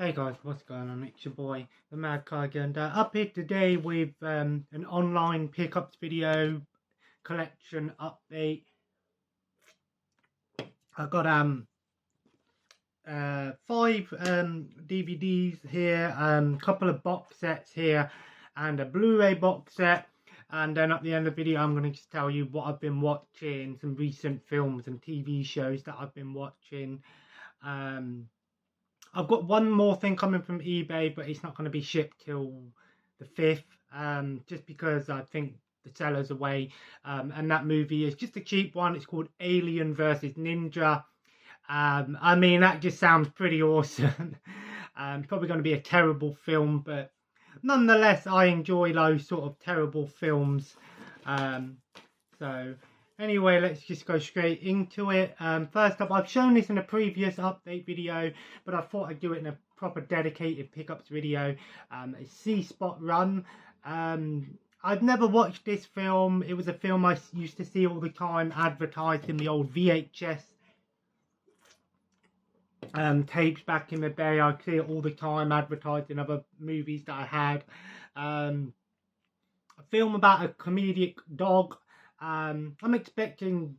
Hey guys, what's going on? It's your boy, the Mad Tiger, and up here today with an online pickups video collection update. I got 5 DVDs here, couple of box sets here, and a Blu-ray box set. And then at the end of the video, I'm going to just tell you what I've been watching, some recent films and TV shows that I've been watching. I've got one more thing coming from eBay, but it's not going to be shipped till the 5th, just because I think the seller's away. And that movie is just a cheap one. It's called Alien vs. Ninja. I mean, that just sounds pretty awesome. Probably going to be a terrible film, but nonetheless, I enjoy those sort of terrible films. So anyway, let's just go straight into it. First up, I've shown this in a previous update video, but I thought I'd do it in a proper dedicated pickups video. It's See Spot Run. I've never watched this film. It was a film I used to see all the time advertised in the old VHS tapes back in the day. I'd see it all the time advertised in other movies that I had. A film about a comedic dog. I'm expecting,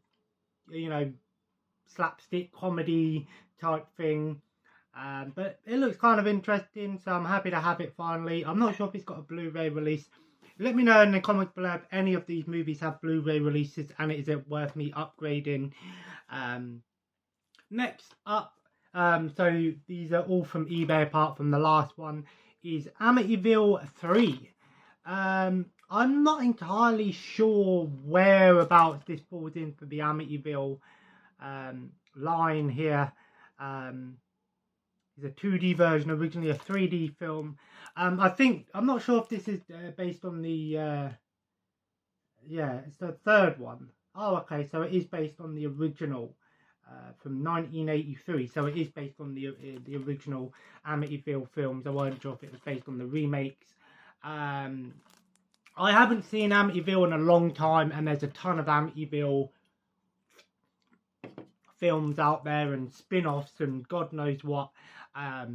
slapstick comedy type thing, but it looks kind of interesting, so I'm happy to have it finally. I'm not sure if it's got a Blu-ray release. Let me know in the comments below if any of these movies have Blu-ray releases and is it worth me upgrading. Next up, so these are all from eBay apart from the last one, is Amityville 3. I'm not entirely sure whereabouts this falls into the Amityville line here. It's a 2D version, originally a 3D film. I'm not sure if this is based on the, it's the third one. Oh, okay, so it is based on the original from 1983. So it is based on the original Amityville films. I wasn't sure if it was based on the remakes. I haven't seen Amityville in a long time, and there's a ton of Amityville films out there and spin-offs and God knows what. I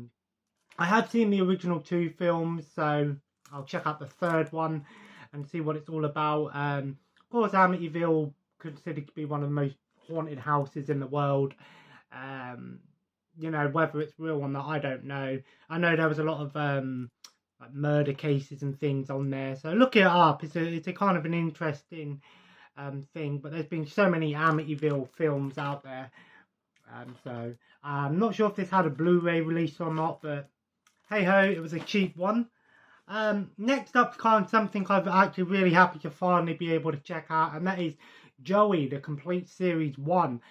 have seen the original 2 films, so I'll check out the third one and see what it's all about. Of course, Amityville considered to be one of the most haunted houses in the world. Whether it's real or not, I don't know. I know there was a lot of like murder cases and things on there, so look it up. It's a kind of an interesting thing, but there's been so many Amityville films out there, so I'm not sure if this had a Blu-ray release or not, but hey ho, it was a cheap one. Next up, kind of something I'm actually really happy to finally be able to check out, and that is Joey, the complete series 1.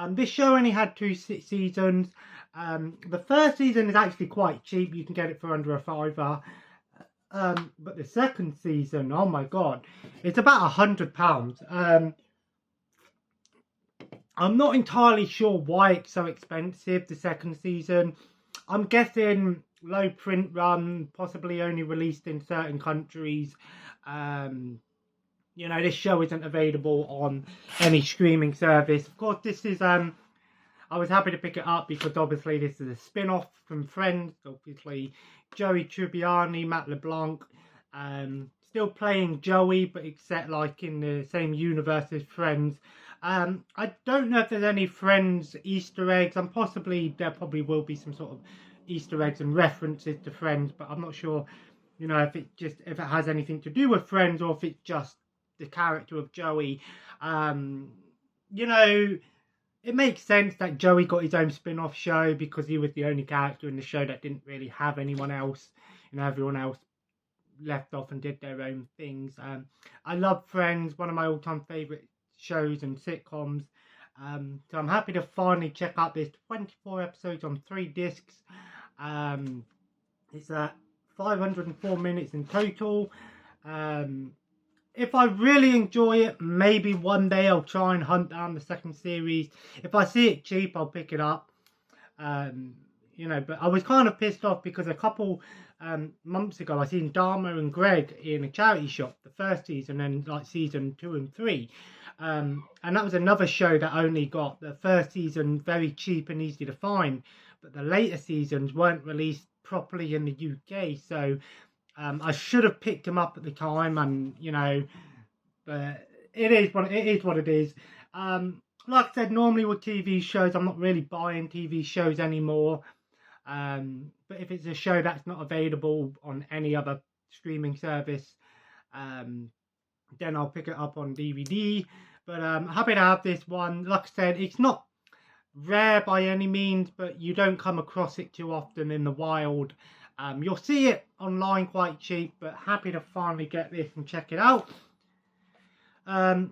This show only had 2 seasons. The first season is actually quite cheap. You can get it for under $5. But the second season, oh my god, it's about £100. I'm not entirely sure why it's so expensive, the second season. I'm guessing low print run, possibly only released in certain countries. This show isn't available on any streaming service. Of course, this is I was happy to pick it up because obviously this is a spin-off from Friends. Obviously, Joey Tribbiani, Matt LeBlanc, still playing Joey, but except like in the same universe as Friends. I don't know if there's any Friends Easter eggs. There probably will be some sort of Easter eggs and references to Friends, but I'm not sure, if it has anything to do with Friends or if it's just the character of Joey. It makes sense that Joey got his own spin-off show because he was the only character in the show that didn't really have anyone else. Everyone else left off and did their own things. I love Friends, one of my all-time favourite shows and sitcoms. So I'm happy to finally check out this 24 episodes on 3 discs. It's 504 minutes in total. If I really enjoy it, maybe one day I'll try and hunt down the second series. If I see it cheap, I'll pick it up. But I was kind of pissed off because a couple months ago I seen Dharma and Greg in a charity shop, the first season, and like season 2 and 3. And that was another show that only got the first season very cheap and easy to find. But the later seasons weren't released properly in the UK. So I should have picked them up at the time, and you know, but it is what it is. Like I said, normally with TV shows, I'm not really buying TV shows anymore. But if it's a show that's not available on any other streaming service, then I'll pick it up on DVD. But happy to have this one. Like I said, it's not rare by any means, but you don't come across it too often in the wild. You'll see it online quite cheap, but happy to finally get this and check it out.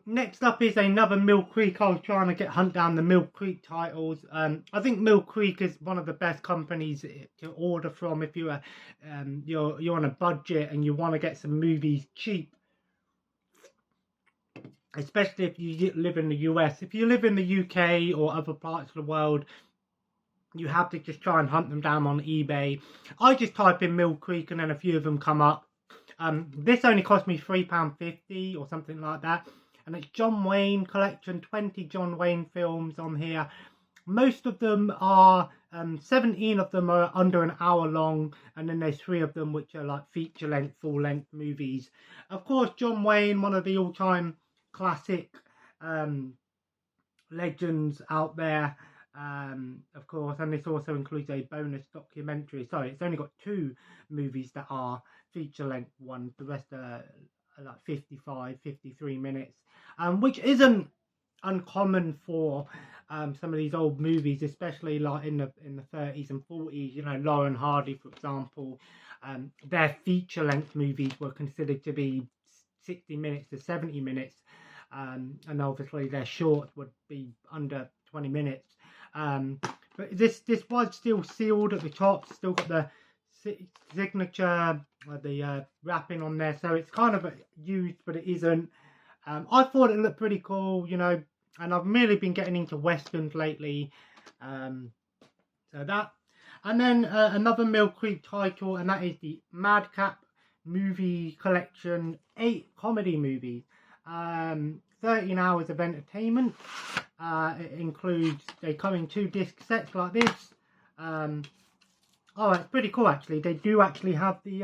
Next up is another Mill Creek. I was trying to hunt down the Mill Creek titles. I think Mill Creek is one of the best companies to order from if you're on a budget and you want to get some movies cheap. Especially if you live in the US. If you live in the UK or other parts of the world, you have to just try and hunt them down on eBay. I just type in Mill Creek and then a few of them come up. This only cost me £3.50 or something like that. And it's John Wayne collection, 20 John Wayne films on here. Most of them are, 17 of them are under an hour long. And then there's 3 of them which are like feature length, full length movies. Of course, John Wayne, one of the all-time classic legends out there. Of course, and this also includes a bonus documentary. Sorry, it's only got 2 movies that are feature length ones. The rest are like 55, 53 minutes, which isn't uncommon for some of these old movies, especially like in the 30s and 40s. You know, Lauren Hardy, for example, their feature length movies were considered to be 60 minutes to 70 minutes, and obviously their shorts would be under 20 minutes. But this was still sealed at the top, still got the signature, the wrapping on there, so it's kind of used, but it isn't. I thought it looked pretty cool, you know, and I've really been getting into westerns lately. So that, and then another Mill Creek title, and that is the Madcap Movie Collection, 8 comedy movies, 13 hours of entertainment. It includes, they come in 2 disc sets like this. Oh, it's pretty cool actually. They do actually have the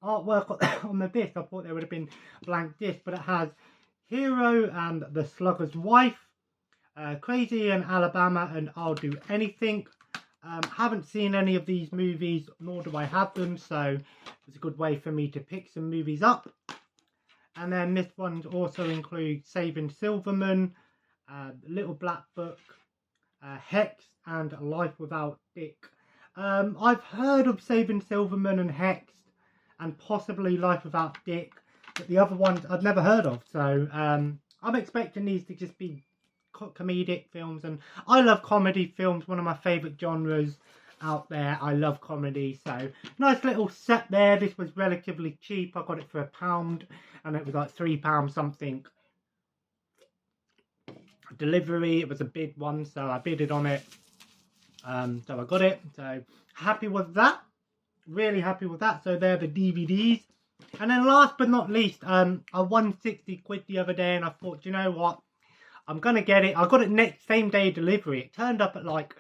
artwork on the disc. I thought there would have been blank disc, but it has Hero and the Slugger's Wife, Crazy in Alabama, and I'll Do Anything. Haven't seen any of these movies, nor do I have them, so it's a good way for me to pick some movies up. And then this one also includes Saving Silverman, Little Black Book, Hex, and Life Without Dick. I've heard of Saving Silverman and Hex, and possibly Life Without Dick, but the other ones I've never heard of. So I'm expecting these to just be comedic films, and I love comedy films, one of my favourite genres out there. I love comedy, so nice little set there. This was relatively cheap. I got it for £1 and it was like £3 something. Delivery, it was a big one, so I bidded on it, so I got it. So happy with that, really happy with that. So they're the DVDs. And then last but not least, I won 60 quid the other day, and I thought, you know what, I'm gonna get it. I got it same day delivery. It turned up at like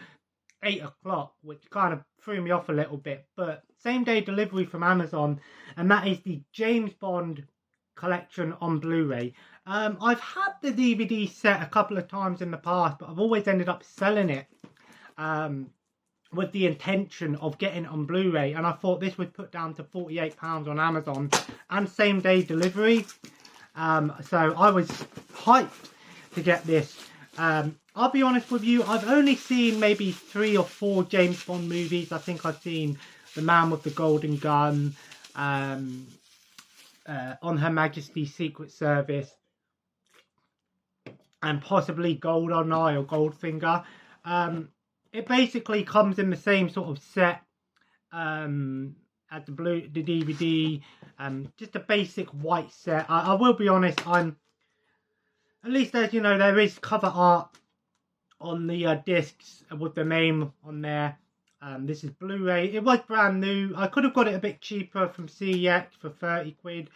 8 o'clock, which kind of threw me off a little bit, but same day delivery from Amazon, and that is the James Bond collection on Blu-ray. I've had the DVD set a couple of times in the past, but I've always ended up selling it with the intention of getting it on Blu-ray, and I thought this was put down to £48 on Amazon and same day delivery, so I was hyped to get this. I'll be honest with you, I've only seen maybe 3 or 4 James Bond movies. I think I've seen The Man with the Golden Gun, On Her Majesty's Secret Service, and possibly GoldenEye or Goldfinger. It basically comes in the same sort of set as the DVD, just a basic white set. I will be honest, at least as you know, there is cover art on the discs with the name on there. This is Blu-ray. It was brand new. I could have got it a bit cheaper from CEX for 30 quid.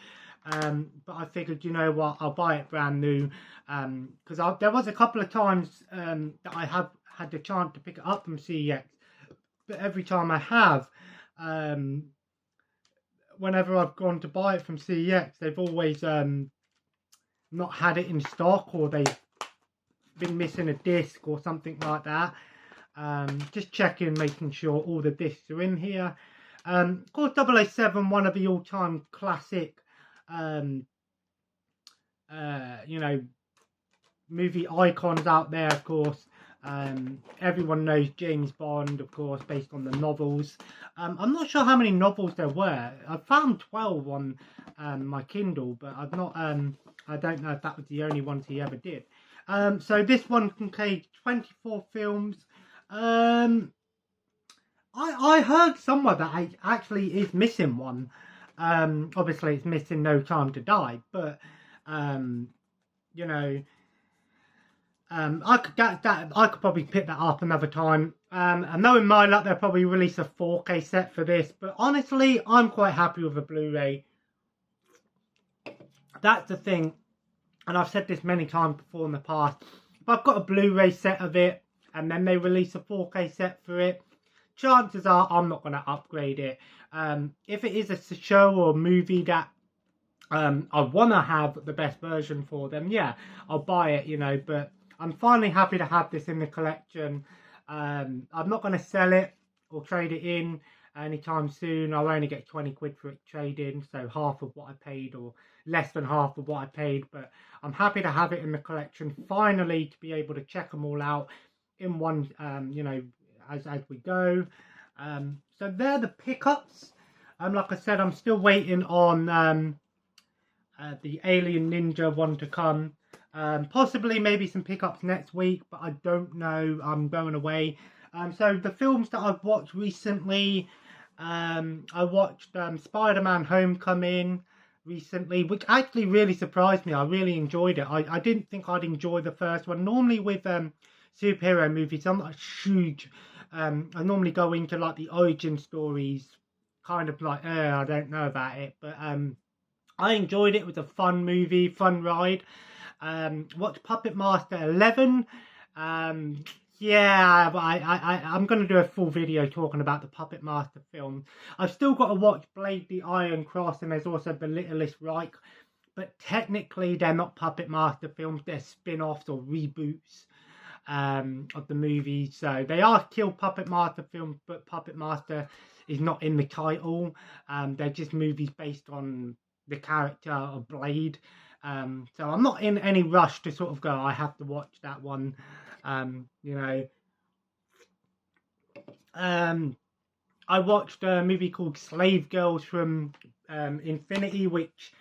But I figured, you know what, I'll buy it brand new. Because there was a couple of times that I have had the chance to pick it up from CEX. But every time I have, whenever I've gone to buy it from CEX, they've always not had it in stock, or they've been missing a disc or something like that. Just checking, making sure all the discs are in here. Of course, 007, one of the all-time classic, you know, movie icons out there, of course. Everyone knows James Bond, of course, based on the novels. I'm not sure how many novels there were. I found 12 on my Kindle, but I've not. I don't know if that was the only ones he ever did. So this one contains 24 films. I heard somewhere that actually is missing one. Obviously, it's missing No Time to Die, but you know. I could probably pick that up another time. And knowing my luck, they'll probably release a 4K set for this. But honestly, I'm quite happy with a Blu-ray. That's the thing. And I've said this many times before in the past. If I've got a Blu-ray set of it, and then they release a 4K set for it, chances are I'm not going to upgrade it. If it is a show or a movie that I want to have the best version for, them, yeah, I'll buy it, you know, but I'm finally happy to have this in the collection. I'm not going to sell it or trade it in anytime soon. I'll only get 20 quid for it trade-in, so half of what I paid, or less than half of what I paid. But I'm happy to have it in the collection, finally, to be able to check them all out in one, you know, as we go. So they're the pickups. Like I said, I'm still waiting on the Alien Ninja one to come. Possibly maybe some pickups next week, but I don't know. I'm going away. So the films that I've watched recently, I watched Spider-Man Homecoming recently, which actually really surprised me. I really enjoyed it. I didn't think I'd enjoy the first one. Normally with superhero movies, I'm not huge. I normally go into like the origin stories, kind of like, I don't know about it, but I enjoyed it. It was a fun movie, fun ride. Watched Puppet Master 11. Yeah, but I'm going to do a full video talking about the Puppet Master film. I've still got to watch Blade the Iron Cross, and there's also The Littlest Reich. But technically, they're not Puppet Master films. They're spin-offs or reboots of the movies. So they are still Puppet Master films, but Puppet Master is not in the title. They're just movies based on the character of Blade. So I'm not in any rush to sort of go, I have to watch that one. You know, I watched a movie called Slave Girls from Infinity, which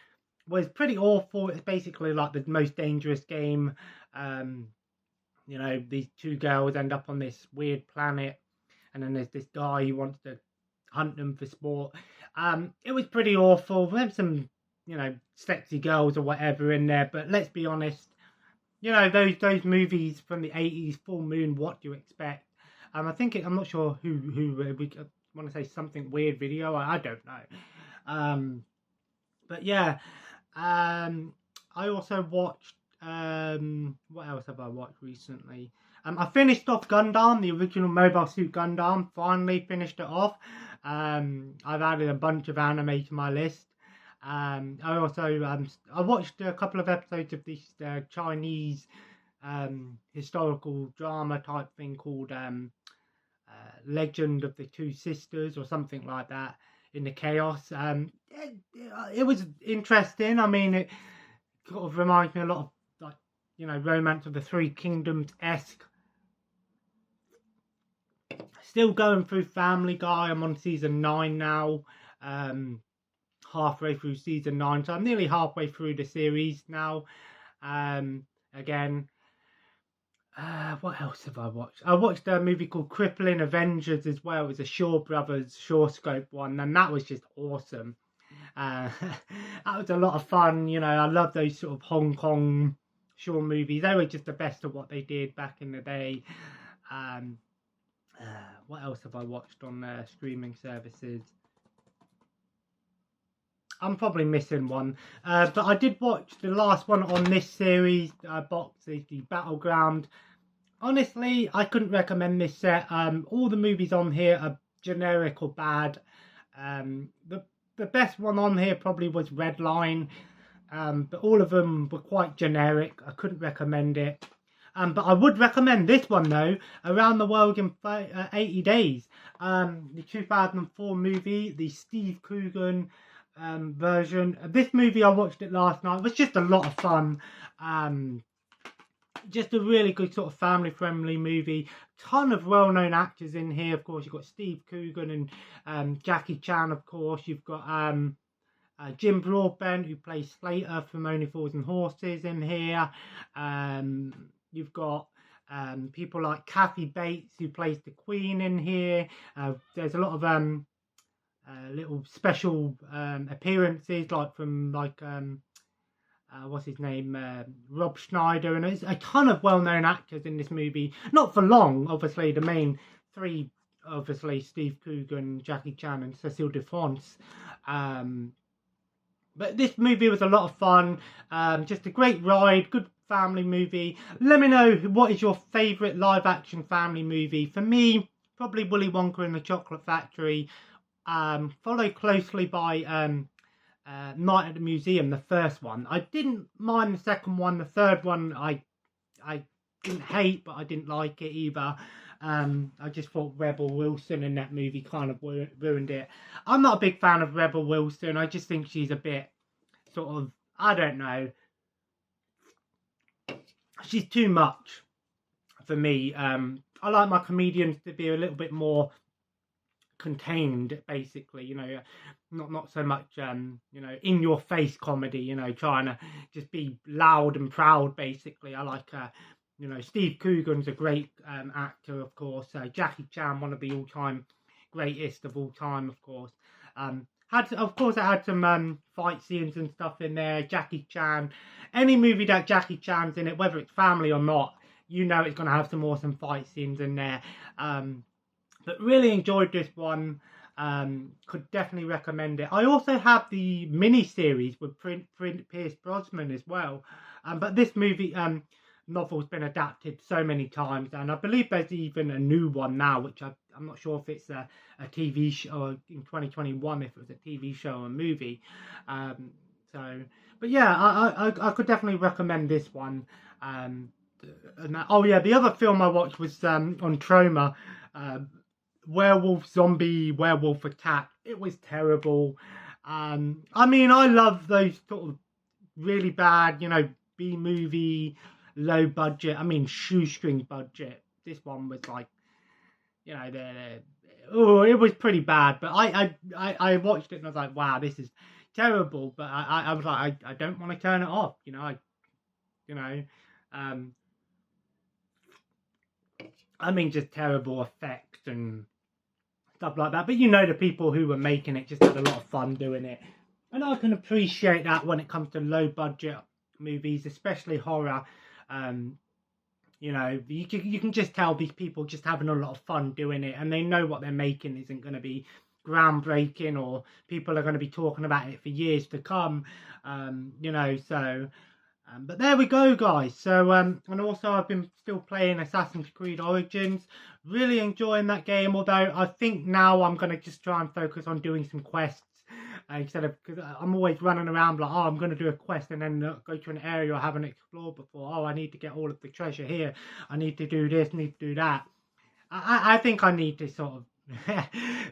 was pretty awful. It's basically like the most dangerous game. You know, these two girls end up on this weird planet, and then there's this guy who wants to hunt them for sport. It was pretty awful. There's some, you know, sexy girls or whatever in there, but let's be honest, you know, those movies from the 80s, Full Moon, What Do You Expect? I think I'm not sure who we want to say Something Weird Video. I don't know. But yeah, I also watched, what else have I watched recently? I finished off Gundam, the original Mobile Suit Gundam. Finally finished it off. I've added a bunch of anime to my list. I also I watched a couple of episodes of this Chinese historical drama type thing called Legend of the Two Sisters or something like that, in the chaos. It was interesting. I mean, it sort of reminds me a lot of, like, you know, Romance of the Three Kingdoms-esque. Still going through Family Guy. I'm on season 9 now. Halfway through season 9, so I'm nearly halfway through the series now. Again, what else have I watched? I watched a movie called Crippling Avengers as well. It was a Shaw Brothers Shore Scope one, and that was just awesome. That was a lot of fun. You know, I love those sort of Hong Kong Shaw movies. They were just the best of what they did back in the day. What else have I watched on streaming services? I'm probably missing one, but I did watch the last one on this series box, is the Battleground. Honestly, I couldn't recommend this set. All the movies on here are generic or bad. The best one on here probably was Redline, but all of them were quite generic. I couldn't recommend it. But I would recommend this one though, Around the World in 80 Days. The 2004 movie, the Steve Coogan version. This movie, I watched it last night. It was just a lot of fun. Just a really good sort of family-friendly movie. Ton of well-known actors in here. Of course, you've got Steve Coogan and Jackie Chan, of course. You've got Jim Broadbent, who plays Slater from Only Fools and Horses in here. You've got people like Kathy Bates, who plays the Queen in here. There's a lot of little special appearances, like from what's his name, Rob Schneider, and there's a ton of well-known actors in this movie. Not for long, obviously. The main three, obviously, Steve Coogan, Jackie Chan, and Cecile de France. But this movie was a lot of fun. Just a great ride, good family movie. Let me know what is your favourite live-action family movie. For me, probably Willy Wonka and the Chocolate Factory. Followed closely by Night at the Museum, the first one. I didn't mind the second one. The third one I didn't hate, but I didn't like it either. I just thought Rebel Wilson in that movie kind of ruined it. I'm not a big fan of Rebel Wilson. I just think she's a bit sort of, I don't know. She's too much for me. I like my comedians to be a little bit more contained, basically, you know, not so much you know, in your face comedy, you know, trying to just be loud and proud, basically. I like you know, Steve Coogan's a great actor, of course. Jackie Chan, one of the all-time greatest of all time, of course. Of course, I had some fight scenes and stuff in there. Jackie Chan, any movie that Jackie Chan's in it, whether it's family or not, you know it's going to have some awesome fight scenes in there. But really enjoyed this one. Could definitely recommend it. I also have the mini-series with Pierce Brosnan as well. But this movie novel's been adapted so many times, and I believe there's even a new one now, which I'm not sure if it's a TV show, or in 2021 if it was a TV show or a movie. But yeah, I could definitely recommend this one. Oh yeah, the other film I watched was on Troma, Werewolf Zombie Werewolf Attack. It was terrible. I mean, I love those sort of really bad, you know, B-movie, low budget, I mean shoestring budget. This one was like, you know, it was pretty bad. But I watched it and I was like, wow, this is terrible. But I was like, I don't want to turn it off, you know. I mean, just terrible effects and stuff like that. But you know, the people who were making it just had a lot of fun doing it. And I can appreciate that when it comes to low budget movies, especially horror. You know, you can just tell these people just having a lot of fun doing it, and they know what they're making isn't going to be groundbreaking, or people are going to be talking about it for years to come. You know, so but there we go, guys. So and also I've been still playing Assassin's Creed Origins, really enjoying that game, although I think now I'm going to just try and focus on doing some quests instead of, because I'm always running around like, oh, I'm going to do a quest and then go to an area I haven't explored before. Oh, I need to get all of the treasure here, I need to do this, need to do that. I think I need to sort of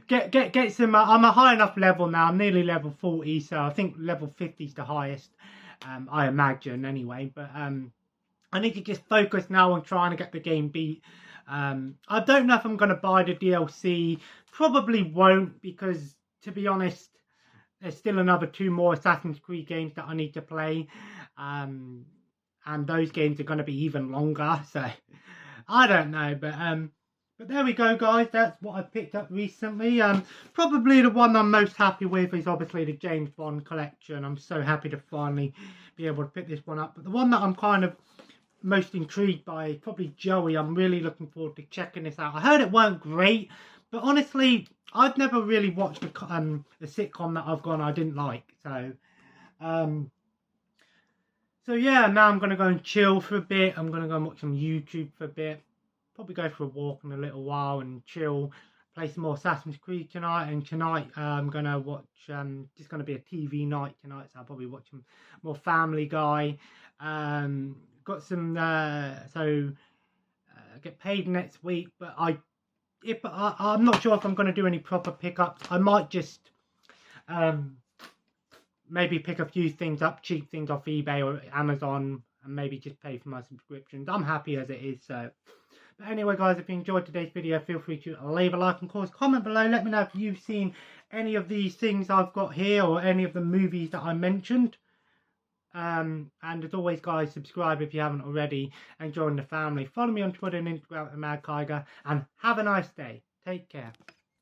get some. I'm a high enough level now. I'm nearly level 40, so I think level 50 is the highest, I imagine anyway. But I need to just focus now on trying to get the game beat. I don't know if I'm going to buy the DLC. Probably won't, because to be honest, there's still another 2 more Assassin's Creed games that I need to play, and those games are going to be even longer. So I don't know, but there we go, guys. That's what I picked up recently. Probably the one I'm most happy with is obviously the James Bond collection. I'm so happy to finally be able to pick this one up. But the one that I'm kind of most intrigued by is probably Joey. I'm really looking forward to checking this out. I heard it weren't great, but honestly, I've never really watched a sitcom that I've gone I didn't like. So, so yeah, now I'm going to go and chill for a bit. I'm going to go and watch some YouTube for a bit. Probably go for a walk in a little while and chill, play some more Assassin's Creed tonight, and tonight I'm gonna watch. Just gonna be a TV night tonight, so I'll probably watch some more Family Guy. Got some. I get paid next week, but I'm not sure if I'm gonna do any proper pickups. I might just maybe pick a few things up, cheap things off eBay or Amazon, and maybe just pay for my subscriptions. I'm happy as it is, so. But anyway, guys, if you enjoyed today's video, feel free to leave a like and, of course, comment below. Let me know if you've seen any of these things I've got here or any of the movies that I mentioned. And as always, guys, subscribe if you haven't already and join the family. Follow me on Twitter and Instagram at Mad Kiger, and have a nice day. Take care.